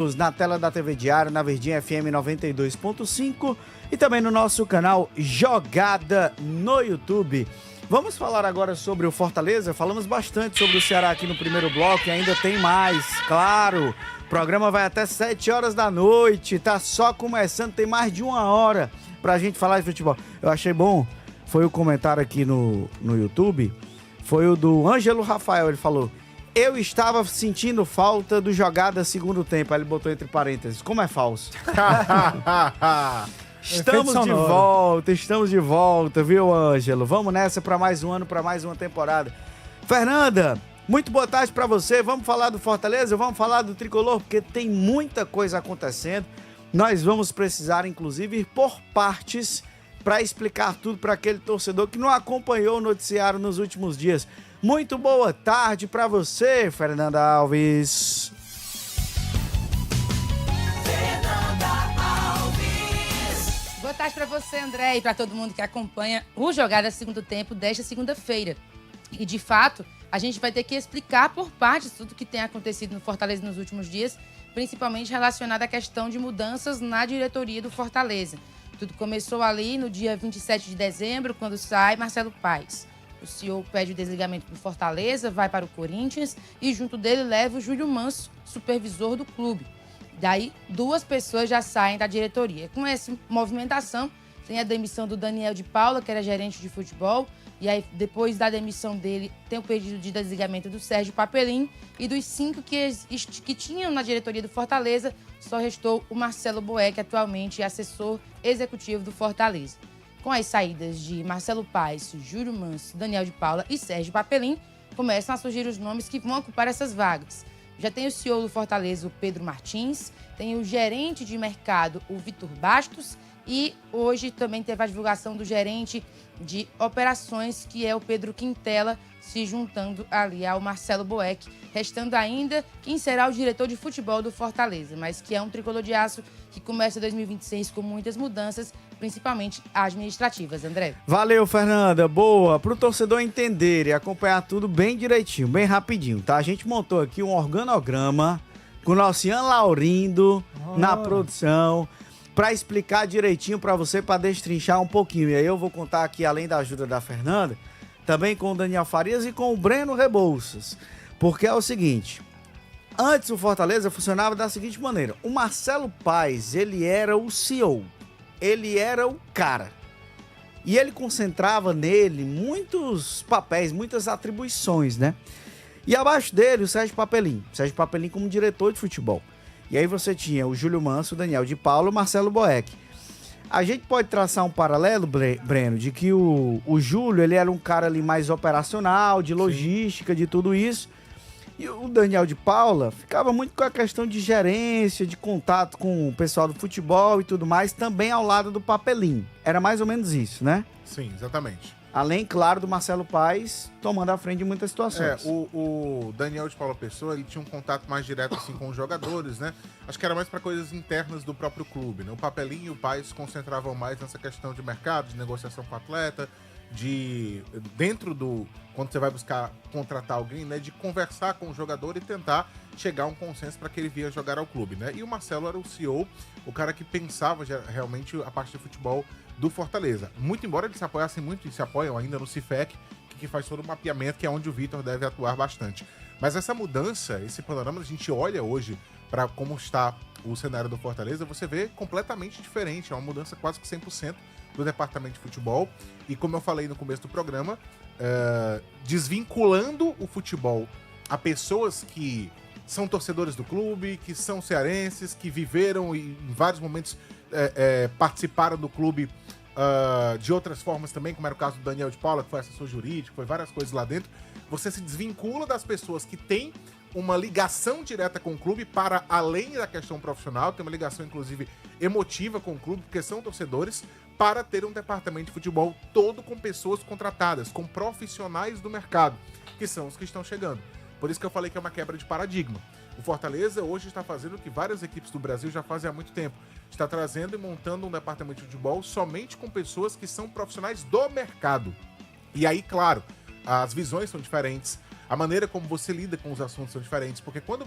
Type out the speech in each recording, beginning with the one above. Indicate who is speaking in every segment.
Speaker 1: na tela da TV Diário, na Verdinha FM 92.5 e também no nosso canal Jogada no YouTube. Vamos falar agora sobre o Fortaleza. Falamos bastante sobre o Ceará aqui no primeiro bloco e ainda tem mais, claro. O programa vai até 7 horas da noite, tá só começando, tem mais de 1 hora pra gente falar de futebol. Eu achei bom, foi o comentário aqui no YouTube, foi o do Ângelo Rafael, ele falou: eu estava sentindo falta do Jogada segundo tempo. Aí ele botou entre parênteses, como é falso. Estamos de volta, viu, Ângelo? Vamos nessa para mais um ano, para mais uma temporada. Fernanda, muito boa tarde para você. Vamos falar do Fortaleza, vamos falar do Tricolor, porque tem muita coisa acontecendo. Nós vamos precisar, inclusive, ir por partes para explicar tudo para aquele torcedor que não acompanhou o noticiário nos últimos dias. Muito boa tarde para você, Fernanda Alves.
Speaker 2: Boa tarde para você, André, e para todo mundo que acompanha o Jogada Segundo Tempo desta segunda-feira. E, de fato, a gente vai ter que explicar por partes tudo que tem acontecido no Fortaleza nos últimos dias, principalmente relacionado à questão de mudanças na diretoria do Fortaleza. Tudo começou ali no dia 27 de dezembro, quando sai Marcelo Paes. O CEO pede o desligamento do Fortaleza, vai para o Corinthians e junto dele leva o Júlio Manso, supervisor do clube. Daí, 2 pessoas já saem da diretoria. Com essa movimentação, tem a demissão do Daniel de Paula, que era gerente de futebol, e aí, depois da demissão dele, tem o pedido de desligamento do Sérgio Papelim, e dos 5 que tinham na diretoria do Fortaleza, só restou o Marcelo Boeck, atualmente assessor executivo do Fortaleza. Com as saídas de Marcelo Paes, Júlio Manso, Daniel de Paula e Sérgio Papelim, começam a surgir os nomes que vão ocupar essas vagas. Já tem o CEO do Fortaleza, o Pedro Martins, tem o gerente de mercado, o Vitor Bastos, e hoje também teve a divulgação do gerente de operações, que é o Pedro Quintela, se juntando ali ao Marcelo Boeck, restando ainda quem será o diretor de futebol do Fortaleza, mas que é um tricolor de aço que começa 2026 com muitas mudanças, principalmente administrativas, André.
Speaker 1: Valeu, Fernanda. Boa. Para o torcedor entender e acompanhar tudo bem direitinho, bem rapidinho, tá? A gente montou aqui um organograma com o nosso Ian Laurindo na produção para explicar direitinho para você, para destrinchar um pouquinho. E aí eu vou contar aqui, além da ajuda da Fernanda, também com o Daniel Farias e com o Breno Rebouças. Porque é o seguinte, antes o Fortaleza funcionava da seguinte maneira: o Marcelo Paes, ele era o CEO, ele era o cara. E ele concentrava nele muitos papéis, muitas atribuições, né? E abaixo dele o Sérgio Papelim como diretor de futebol. E aí você tinha o Júlio Manso, o Daniel de Paula e o Marcelo Boeck. A gente pode traçar um paralelo, Breno, de que o Júlio, ele era um cara ali mais operacional, de logística, de tudo isso. E o Daniel de Paula ficava muito com a questão de gerência, de contato com o pessoal do futebol e tudo mais, também ao lado do Papelim. Era mais ou menos isso, né?
Speaker 3: Sim, exatamente.
Speaker 1: Além, claro, do Marcelo Paes tomando a frente de muitas situações.
Speaker 3: O Daniel de Paula Pessoa, ele tinha um contato mais direto assim, com os jogadores, né? Acho que era mais para coisas internas do próprio clube, né? O Papelinho e o Paes se concentravam mais nessa questão de mercado, de negociação com o atleta, quando você vai buscar contratar alguém, né? De conversar com o jogador e tentar chegar a um consenso para que ele vinha jogar ao clube, né? E o Marcelo era o CEO, o cara que pensava realmente a parte de futebol do Fortaleza. Muito embora eles se apoiassem muito e se apoiam ainda no CIFEC, que faz todo o mapeamento, que é onde o Vitor deve atuar bastante. Mas essa mudança, esse panorama, a gente olha hoje para como está o cenário do Fortaleza, você vê completamente diferente. É uma mudança quase que 100% do departamento de futebol. E como eu falei no começo do programa, desvinculando o futebol a pessoas que são torcedores do clube, que são cearenses, que viveram e em vários momentos participaram do clube de outras formas também, como era o caso do Daniel de Paula, que foi assessor jurídico, foi várias coisas lá dentro. Você se desvincula das pessoas que têm uma ligação direta com o clube para além da questão profissional, tem uma ligação inclusive emotiva com o clube, porque são torcedores, para ter um departamento de futebol todo com pessoas contratadas, com profissionais do mercado, que são os que estão chegando. Por isso que eu falei que é uma quebra de paradigma. O Fortaleza hoje está fazendo o que várias equipes do Brasil já fazem há muito tempo. Está trazendo e montando um departamento de futebol somente com pessoas que são profissionais do mercado. E aí, claro, as visões são diferentes, A maneira como você lida com os assuntos são diferentes, porque quando,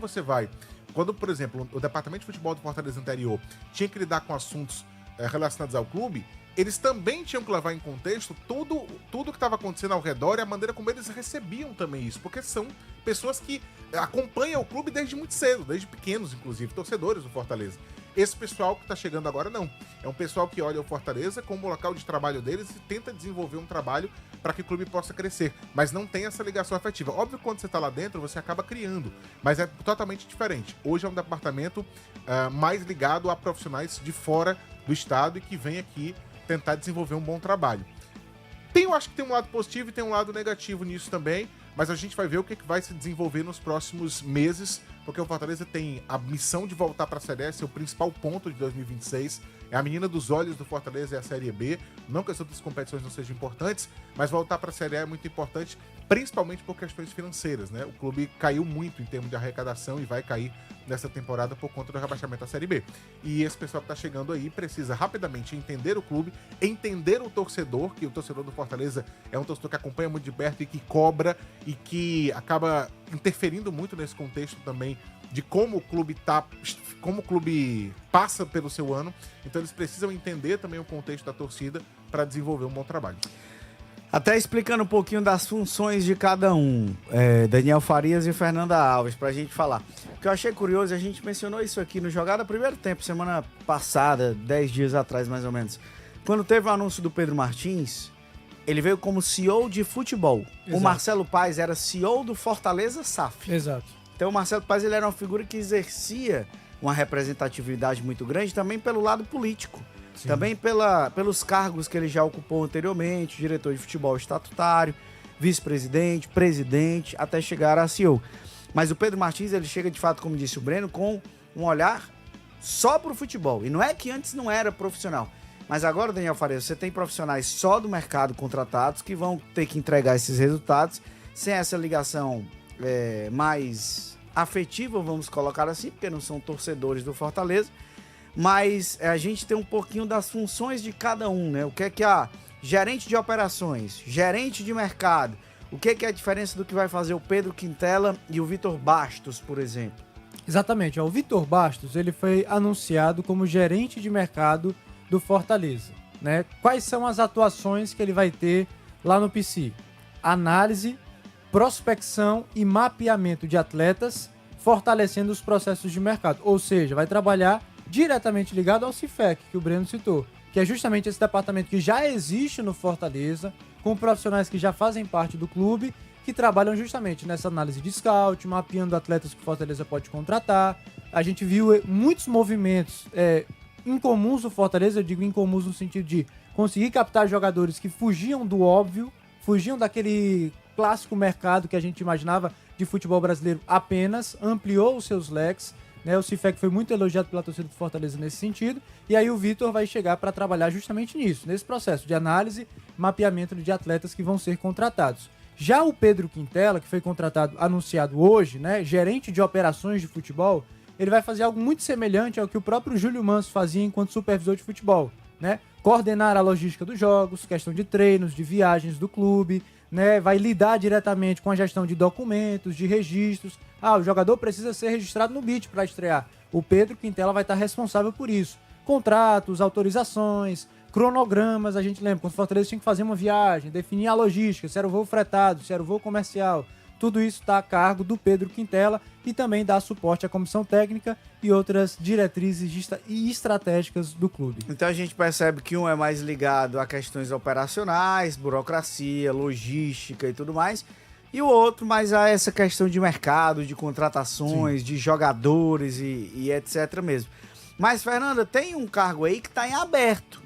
Speaker 3: por exemplo, o departamento de futebol do Fortaleza anterior tinha que lidar com assuntos relacionados ao clube, eles também tinham que levar em contexto tudo que estava acontecendo ao redor e a maneira como eles recebiam também isso, porque são pessoas que acompanham o clube desde muito cedo, desde pequenos, inclusive, torcedores do Fortaleza. Esse pessoal que está chegando agora, não. É um pessoal que olha o Fortaleza como local de trabalho deles e tenta desenvolver um trabalho para que o clube possa crescer, mas não tem essa ligação afetiva. Óbvio que quando você está lá dentro, você acaba criando, mas é totalmente diferente. Hoje é um departamento mais ligado a profissionais de fora do estado e que vem aqui tentar desenvolver um bom trabalho. Eu acho que tem um lado positivo e tem um lado negativo nisso também, mas a gente vai ver o que vai se desenvolver nos próximos meses, porque o Fortaleza tem a missão de voltar para a Série A, esse é o principal ponto de 2026, é a menina dos olhos do Fortaleza, é a Série B, não que as outras competições não sejam importantes, mas voltar para a Série A é muito importante, principalmente por questões financeiras, né? O clube caiu muito em termos de arrecadação e vai cair nessa temporada por conta do rebaixamento da Série B. E esse pessoal que está chegando aí precisa rapidamente entender o clube, entender o torcedor, que o torcedor do Fortaleza é um torcedor que acompanha muito de perto e que cobra e que acaba interferindo muito nesse contexto também de como o clube passa pelo seu ano. Então eles precisam entender também o contexto da torcida para desenvolver um bom trabalho.
Speaker 1: Até explicando um pouquinho das funções de cada um, Daniel Farias e Fernanda Alves, pra gente falar. O que eu achei curioso, a gente mencionou isso aqui no Jogada Primeiro Tempo, semana passada, 10 dias atrás mais ou menos. Quando teve o anúncio do Pedro Martins, ele veio como CEO de futebol. Exato. O Marcelo Paes era CEO do Fortaleza SAF.
Speaker 4: Exato.
Speaker 1: Então o Marcelo Paes ele era uma figura que exercia uma representatividade muito grande também pelo lado político. Sim. Também pelos cargos que ele já ocupou anteriormente, diretor de futebol estatutário, vice-presidente, presidente, até chegar a CEO. Mas o Pedro Martins, ele chega de fato, como disse o Breno, com um olhar só para o futebol. E não é que antes não era profissional. Mas agora, Daniel Farias, você tem profissionais só do mercado contratados que vão ter que entregar esses resultados sem essa ligação mais afetiva, vamos colocar assim, porque não são torcedores do Fortaleza. Mas a gente tem um pouquinho das funções de cada um, né? O que é a gerente de operações, gerente de mercado, o que é a diferença do que vai fazer o Pedro Quintela e o Vitor Bastos, por exemplo?
Speaker 4: Exatamente, o Vitor Bastos ele foi anunciado como gerente de mercado do Fortaleza, né? Quais são as atuações que ele vai ter lá no PC? Análise, prospecção e mapeamento de atletas, fortalecendo os processos de mercado, ou seja, vai trabalhar diretamente ligado ao CIFEC, que o Breno citou, que é justamente esse departamento que já existe no Fortaleza, com profissionais que já fazem parte do clube, que trabalham justamente nessa análise de scout, mapeando atletas que o Fortaleza pode contratar. A gente viu muitos movimentos incomuns do Fortaleza, eu digo incomuns no sentido de conseguir captar jogadores que fugiam do óbvio, fugiam daquele clássico mercado que a gente imaginava de futebol brasileiro apenas, ampliou os seus leques, né? O CIFEC foi muito elogiado pela torcida do Fortaleza nesse sentido, e aí o Vitor vai chegar para trabalhar justamente nisso, nesse processo de análise, mapeamento de atletas que vão ser contratados. Já o Pedro Quintela, que foi contratado, anunciado hoje, né, gerente de operações de futebol, ele vai fazer algo muito semelhante ao que o próprio Júlio Manso fazia enquanto supervisor de futebol, né? Coordenar a logística dos jogos, questão de treinos, de viagens do clube, né? Vai lidar diretamente com a gestão de documentos, de registros. O jogador precisa ser registrado no BIT para estrear. O Pedro Quintela vai estar responsável por isso. Contratos, autorizações, cronogramas, a gente lembra, quando o Fortaleza tinha que fazer uma viagem, definir a logística, se era o voo fretado, se era o voo comercial. Tudo isso está a cargo do Pedro Quintela e também dá suporte à comissão técnica e outras diretrizes e estratégicas do clube.
Speaker 1: Então a gente percebe que um é mais ligado a questões operacionais, burocracia, logística e tudo mais, e o outro mais a essa questão de mercado, de contratações, sim, de jogadores e etc mesmo. Mas, Fernanda, tem um cargo aí que está em aberto,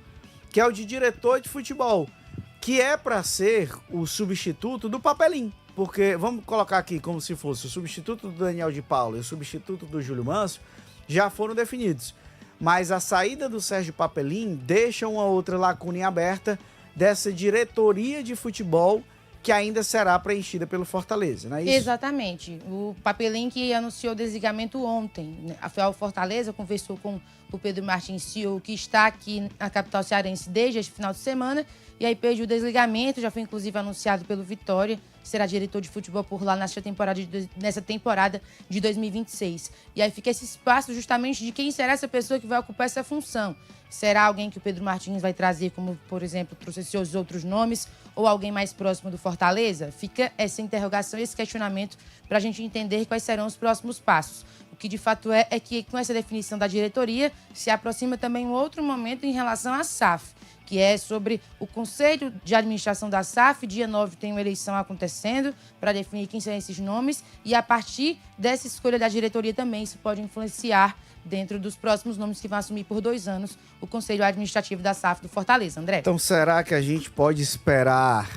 Speaker 1: que é o de diretor de futebol, que é para ser o substituto do Papelim. Porque, vamos colocar aqui como se fosse o substituto do Daniel de Paula e o substituto do Júlio Manso, já foram definidos. Mas a saída do Sérgio Papelim deixa uma outra lacuna aberta dessa diretoria de futebol que ainda será preenchida pelo Fortaleza, não é isso?
Speaker 2: Exatamente. O Papelim que anunciou o desligamento ontem. A Fortaleza conversou com o Pedro Martins, CEO, que está aqui na capital cearense desde este final de semana, e aí pediu o desligamento, já foi inclusive anunciado pelo Vitória, será diretor de futebol por lá nessa temporada de 2026. E aí fica esse espaço justamente de quem será essa pessoa que vai ocupar essa função. Será alguém que o Pedro Martins vai trazer, como, por exemplo, trouxe esses outros nomes, ou alguém mais próximo do Fortaleza? Fica essa interrogação, esse questionamento para a gente entender quais serão os próximos passos. O que de fato é que com essa definição da diretoria se aproxima também um outro momento em relação à SAF, que é sobre o Conselho de Administração da SAF. Dia 9 tem uma eleição acontecendo para definir quem são esses nomes e a partir dessa escolha da diretoria também isso pode influenciar dentro dos próximos nomes que vão assumir por 2 anos o Conselho Administrativo da SAF do Fortaleza. André?
Speaker 1: Então será que a gente pode esperar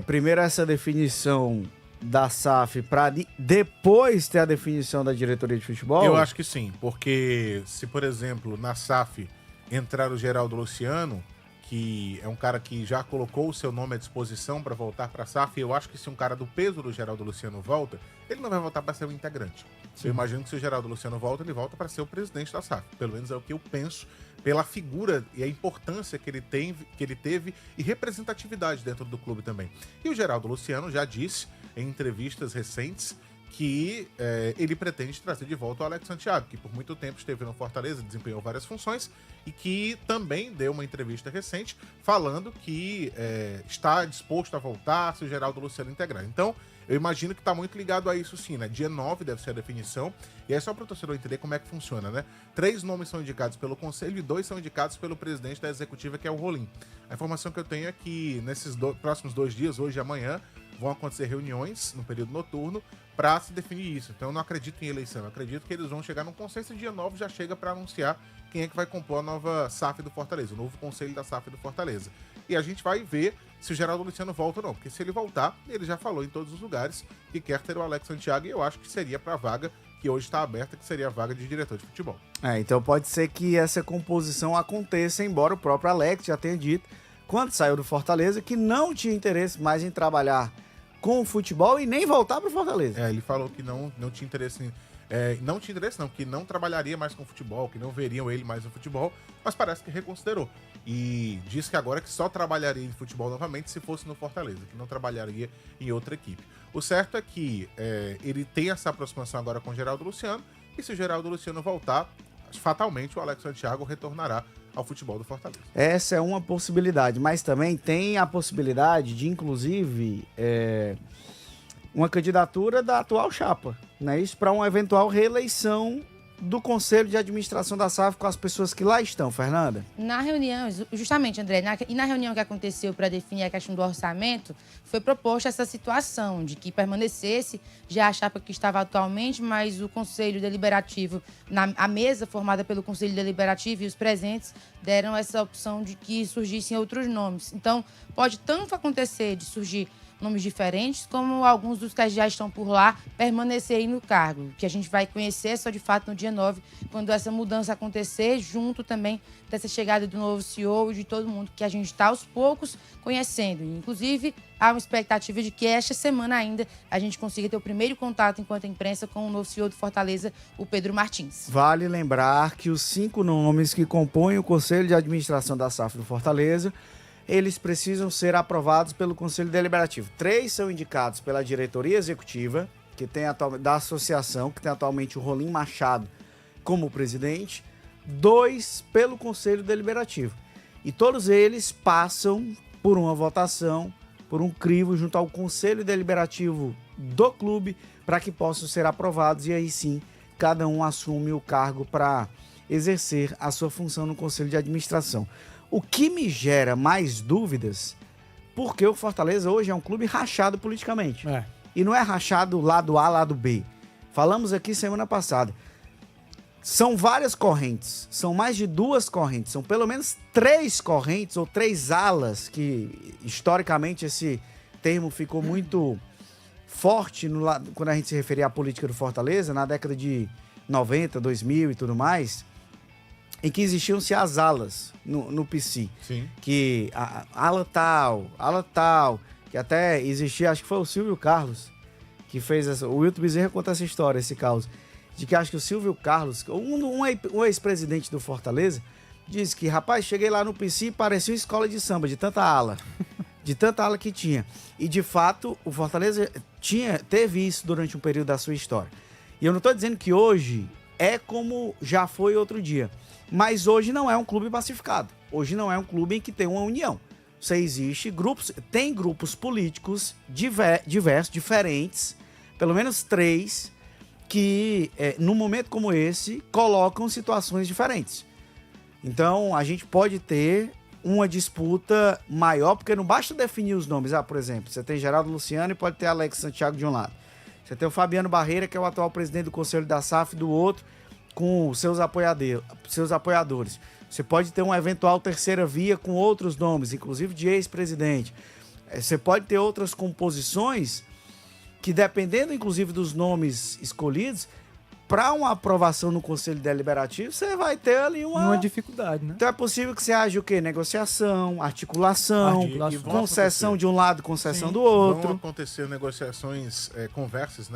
Speaker 1: primeiro essa definição da SAF para depois ter a definição da diretoria de futebol?
Speaker 3: Eu acho que sim, porque se, por exemplo, na SAF entrar o Geraldo Luciano, que é um cara que já colocou o seu nome à disposição para voltar para a SAF, eu acho que se um cara do peso do Geraldo Luciano volta, ele não vai voltar para ser um integrante. Sim. Eu imagino que se o Geraldo Luciano volta, ele volta para ser o presidente da SAF. Pelo menos é o que eu penso, pela figura e a importância que ele teve e representatividade dentro do clube também. E o Geraldo Luciano já disse em entrevistas recentes que ele pretende trazer de volta o Alex Santiago, que por muito tempo esteve no Fortaleza, desempenhou várias funções e que também deu uma entrevista recente falando que está disposto a voltar se o Geraldo Luciano integrar. Então, eu imagino que está muito ligado a isso sim, né? Dia 9 deve ser a definição, e é só para o torcedor entender como é que funciona, né? 3 nomes são indicados pelo Conselho e 2 são indicados pelo presidente da executiva, que é o Rolim. A informação que eu tenho é que nesses próximos 2 dias, hoje e amanhã, vão acontecer reuniões no período noturno para se definir isso. Então eu não acredito em eleição, eu acredito que eles vão chegar num consenso e dia 9 já chega para anunciar quem é que vai compor a nova SAF do Fortaleza, o novo conselho da SAF do Fortaleza. E a gente vai ver se o Geraldo Luciano volta ou não, porque se ele voltar, ele já falou em todos os lugares que quer ter o Alex Santiago e eu acho que seria para a vaga que hoje está aberta, que seria a vaga de diretor de futebol.
Speaker 1: Então pode ser que essa composição aconteça, embora o próprio Alex já tenha dito, quando saiu do Fortaleza, que não tinha interesse mais em trabalhar com o futebol e nem voltar para o Fortaleza.
Speaker 3: Ele falou que não tinha interesse que não trabalharia mais com futebol, que não veriam ele mais no futebol, mas parece que reconsiderou. E diz que agora que só trabalharia em futebol novamente se fosse no Fortaleza, que não trabalharia em outra equipe. O certo é que ele tem essa aproximação agora com o Geraldo Luciano, e se o Geraldo Luciano voltar, fatalmente o Alex Santiago retornará ao futebol do Fortaleza.
Speaker 1: Essa é uma possibilidade, mas também tem a possibilidade de, inclusive, uma candidatura da atual chapa, né? Isso para uma eventual reeleição do Conselho de Administração da SAF com as pessoas que lá estão, Fernanda?
Speaker 2: Na reunião, justamente, André, na reunião que aconteceu para definir a questão do orçamento, foi proposta essa situação de que permanecesse já a chapa que estava atualmente, mas o Conselho Deliberativo, a mesa formada pelo Conselho Deliberativo e os presentes deram essa opção de que surgissem outros nomes. Então, pode tanto acontecer de surgir nomes diferentes, como alguns dos que já estão por lá permanecerem no cargo, que a gente vai conhecer só de fato no dia 9, quando essa mudança acontecer, junto também dessa chegada do novo CEO e de todo mundo que a gente está aos poucos conhecendo. Inclusive, há uma expectativa de que esta semana ainda a gente consiga ter o primeiro contato enquanto imprensa com o novo CEO do Fortaleza, o Pedro Martins.
Speaker 1: Vale lembrar que os 5 nomes que compõem o Conselho de Administração da SAF do Fortaleza, eles precisam ser aprovados pelo Conselho Deliberativo. 3 são indicados pela diretoria executiva, que tem da associação, que tem atualmente o Rolim Machado como presidente, 2 pelo Conselho Deliberativo. E todos eles passam por uma votação, por um crivo junto ao Conselho Deliberativo do clube, para que possam ser aprovados e aí sim, cada um assume o cargo para exercer a sua função no Conselho de Administração. O que me gera mais dúvidas, porque o Fortaleza hoje é um clube rachado politicamente. E não é rachado lado A, lado B. Falamos aqui semana passada. São várias correntes, são mais de 2 correntes, são pelo menos 3 correntes ou 3 alas, que historicamente esse termo ficou muito forte quando a gente se referia à política do Fortaleza, na década de 90, 2000 e tudo mais, em que existiam-se as alas no PC.
Speaker 3: Sim.
Speaker 1: Que a ala tal, que até existia, acho que foi o Silvio Carlos, que fez essa. O Wilton Bezerra conta essa história, esse caos. De que acho que o Silvio Carlos, um ex-presidente do Fortaleza, disse que, rapaz, cheguei lá no PC e parecia uma escola de samba, de tanta ala. de tanta ala que tinha. E, de fato, o Fortaleza teve isso durante um período da sua história. E eu não estou dizendo que hoje é como já foi outro dia. Mas hoje não é um clube pacificado. Hoje não é um clube em que tem uma união. Você existe grupos, tem grupos políticos diversos, diferentes, pelo menos 3, que, num momento como esse, colocam situações diferentes. Então, a gente pode ter uma disputa maior, porque não basta definir os nomes. Por exemplo, você tem Geraldo Luciano e pode ter Alex Santiago de um lado. Você tem o Fabiano Barreira, que é o atual presidente do Conselho da SAF, do outro, com seus apoiadores. Você pode ter uma eventual terceira via com outros nomes, inclusive de ex-presidente. Você pode ter outras composições que, dependendo inclusive dos nomes escolhidos, para uma aprovação no Conselho Deliberativo, você vai ter ali uma
Speaker 4: dificuldade, né?
Speaker 1: Então é possível que você haja o quê? Negociação, articulação, concessão de um lado, concessão do outro.
Speaker 3: Vão acontecer negociações, conversas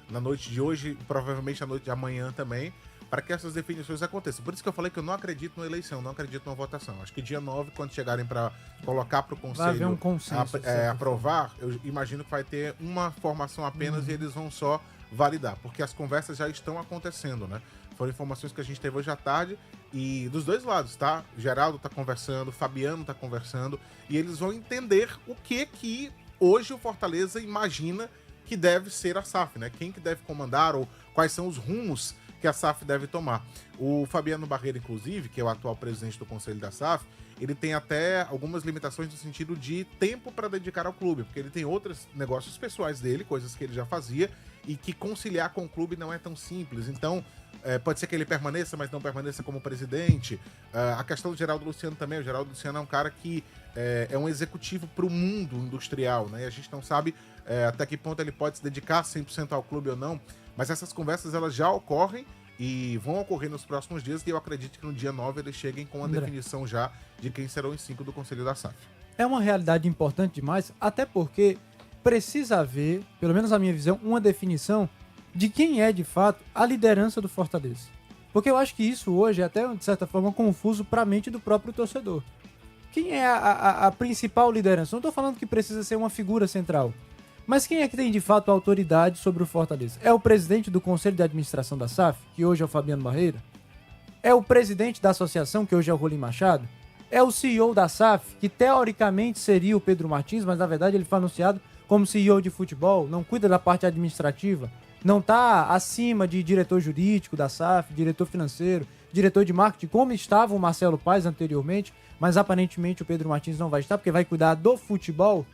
Speaker 3: na noite de hoje, provavelmente na noite de amanhã também, para que essas definições aconteçam. Por isso que eu falei que eu não acredito na eleição, não acredito na votação. Acho que dia 9, quando chegarem para colocar para o Conselho
Speaker 4: vai haver um consenso,
Speaker 3: aprovar, eu imagino que vai ter uma formação apenas e eles vão só validar, porque as conversas já estão acontecendo, né? Foram informações que a gente teve hoje à tarde e dos dois lados, tá? Geraldo tá conversando, Fabiano tá conversando e eles vão entender o que hoje o Fortaleza imagina que deve ser a SAF, né? Quem que deve comandar ou quais são os rumos que a SAF deve tomar. O Fabiano Barreira, inclusive, que é o atual presidente do Conselho da SAF, ele tem até algumas limitações no sentido de tempo para dedicar ao clube, porque ele tem outros negócios pessoais dele, coisas que ele já fazia, e que conciliar com o clube não é tão simples. Então, pode ser que ele permaneça, mas não permaneça como presidente. A questão do Geraldo Luciano também. O Geraldo Luciano é um cara que é um executivo para o mundo industrial, né? E a gente não sabe até que ponto ele pode se dedicar 100% ao clube ou não. Mas essas conversas elas já ocorrem e vão ocorrer nos próximos dias. E eu acredito que no dia 9 eles cheguem com a definição já de quem serão os 5 do Conselho da SAF.
Speaker 4: É uma realidade importante demais, até porque precisa haver, pelo menos na minha visão, uma definição de quem é, de fato, a liderança do Fortaleza. Porque eu acho que isso hoje é até, de certa forma, confuso para a mente do próprio torcedor. Quem é a principal liderança? Não estou falando que precisa ser uma figura central. Mas quem é que tem, de fato, a autoridade sobre o Fortaleza? É o presidente do Conselho de Administração da SAF, que hoje é o Fabiano Barreira? É o presidente da associação, que hoje é o Rolim Machado? É o CEO da SAF, que teoricamente seria o Pedro Martins, mas na verdade ele foi anunciado como CEO de futebol, não cuida da parte administrativa, não está acima de diretor jurídico da SAF, diretor financeiro, diretor de marketing, como estava o Marcelo Paes anteriormente, mas aparentemente o Pedro Martins não vai estar, porque vai cuidar do futebol.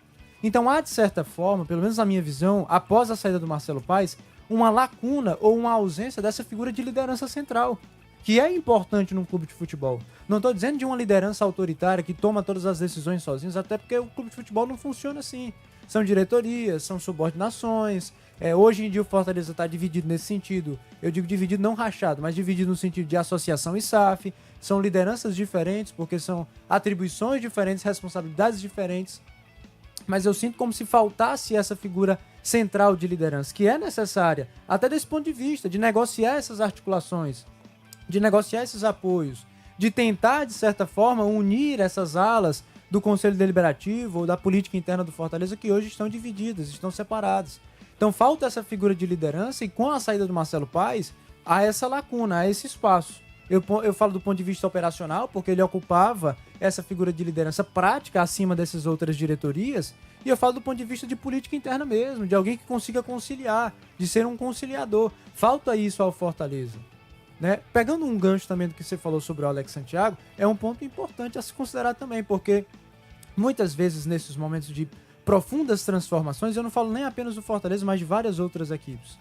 Speaker 4: Então há, de certa forma, pelo menos na minha visão, após a saída do Marcelo Paes, uma lacuna ou uma ausência dessa figura de liderança central, que é importante num clube de futebol. Não estou dizendo de uma liderança autoritária que toma todas as decisões sozinhos, até porque o clube de futebol não funciona assim. São diretorias, são subordinações. Hoje em dia o Fortaleza está dividido nesse sentido. Eu digo dividido não rachado, mas dividido no sentido de associação e SAF. São lideranças diferentes, porque são atribuições diferentes, responsabilidades diferentes. Mas eu sinto como se faltasse essa figura central de liderança, que é necessária, até desse ponto de vista, de negociar essas articulações, de negociar esses apoios, de tentar, de certa forma, unir essas alas do Conselho Deliberativo ou da política interna do Fortaleza, que hoje estão divididas, estão separadas. Então falta essa figura de liderança e com a saída do Marcelo Paes, há essa lacuna, há esse espaço. Eu falo do ponto de vista operacional, porque ele ocupava essa figura de liderança prática acima dessas outras diretorias, e eu falo do ponto de vista de política interna mesmo, de alguém que consiga conciliar, de ser um conciliador. Falta isso ao Fortaleza. Né? Pegando um gancho também do que você falou sobre o Alex Santiago, é um ponto importante a se considerar também, porque muitas vezes nesses momentos de profundas transformações, eu não falo nem apenas do Fortaleza, mas de várias outras equipes,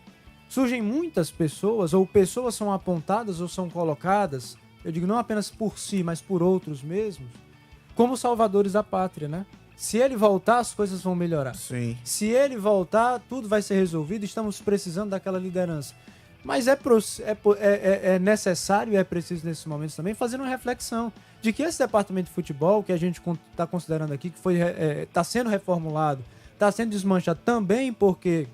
Speaker 4: surgem muitas pessoas, ou pessoas são apontadas ou são colocadas, eu digo não apenas por si, mas por outros mesmos, como salvadores da pátria, né? Se ele voltar, as coisas vão melhorar.
Speaker 1: Sim.
Speaker 4: Se ele voltar, tudo vai ser resolvido, estamos precisando daquela liderança. Mas é necessário e é preciso nesses momentos também fazer uma reflexão de que esse departamento de futebol que a gente está considerando aqui, que está sendo reformulado, está sendo desmanchado também porque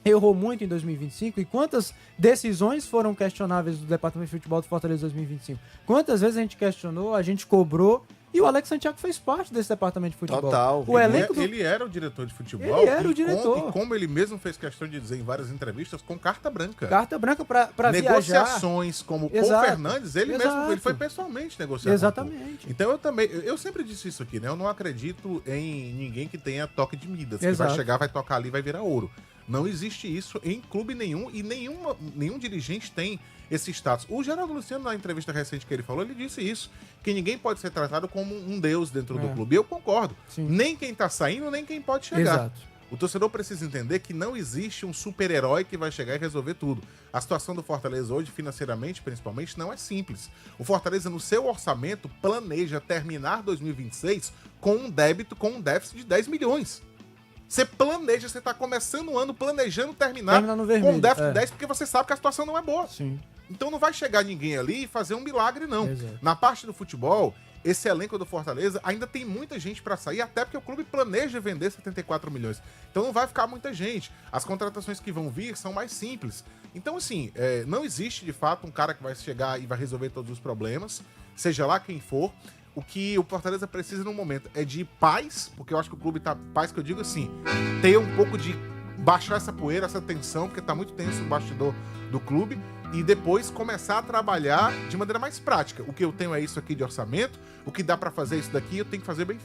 Speaker 4: errou muito em 2025, e quantas decisões foram questionáveis do departamento de futebol do Fortaleza 2025? Quantas vezes a gente questionou, a gente cobrou E o Alex Santiago fez parte desse departamento de futebol.
Speaker 1: Total.
Speaker 4: O elenco do...
Speaker 3: Ele era o diretor de futebol.
Speaker 4: Ele era o
Speaker 3: e
Speaker 4: diretor.
Speaker 3: E como ele mesmo fez questão de dizer em várias entrevistas, com carta branca.
Speaker 4: Carta branca pra viajar.
Speaker 3: Negociações como o Paul
Speaker 4: Exato.
Speaker 3: Fernandes, ele
Speaker 4: Exato.
Speaker 3: mesmo ele foi pessoalmente negociar.
Speaker 4: Exatamente.
Speaker 3: Então eu sempre disse isso aqui, né? Eu não acredito em ninguém que tenha toque de Midas, que
Speaker 4: Exato.
Speaker 3: vai chegar, vai tocar ali e vai virar ouro. Não existe isso em clube nenhum e nenhum dirigente tem esse status. O Geraldo Luciano, na entrevista recente que ele falou, ele disse isso, que ninguém pode ser tratado como um deus dentro do clube. E eu concordo.
Speaker 4: Sim.
Speaker 3: Nem quem tá saindo, nem quem pode chegar.
Speaker 4: Exato.
Speaker 3: O torcedor precisa entender que não existe um super-herói que vai chegar e resolver tudo. A situação do Fortaleza hoje, financeiramente, principalmente, não é simples. O Fortaleza, no seu orçamento, planeja terminar 2026 com um déficit de 10 milhões. Você planeja, você tá começando o ano planejando terminar
Speaker 4: no vermelho,
Speaker 3: com um déficit de 10 porque você sabe que a situação não é boa.
Speaker 4: Sim.
Speaker 3: Então não vai chegar ninguém ali e fazer um milagre, não.
Speaker 4: Exato.
Speaker 3: Na parte do futebol, esse elenco do Fortaleza ainda tem muita gente pra sair, até porque o clube planeja vender 74 milhões. Então não vai ficar muita gente. As contratações que vão vir são mais simples. Então, assim, não existe de fato um cara que vai chegar e vai resolver todos os problemas, seja lá quem for. O que o Fortaleza precisa no momento é de paz, porque eu acho que o clube tá... Paz que eu digo assim, ter um pouco de... baixar essa poeira, essa tensão, porque tá muito tenso o bastidor do clube, e depois começar a trabalhar de maneira mais prática. O que eu tenho é isso aqui de orçamento, o que dá pra fazer isso daqui, eu tenho que fazer bem feito.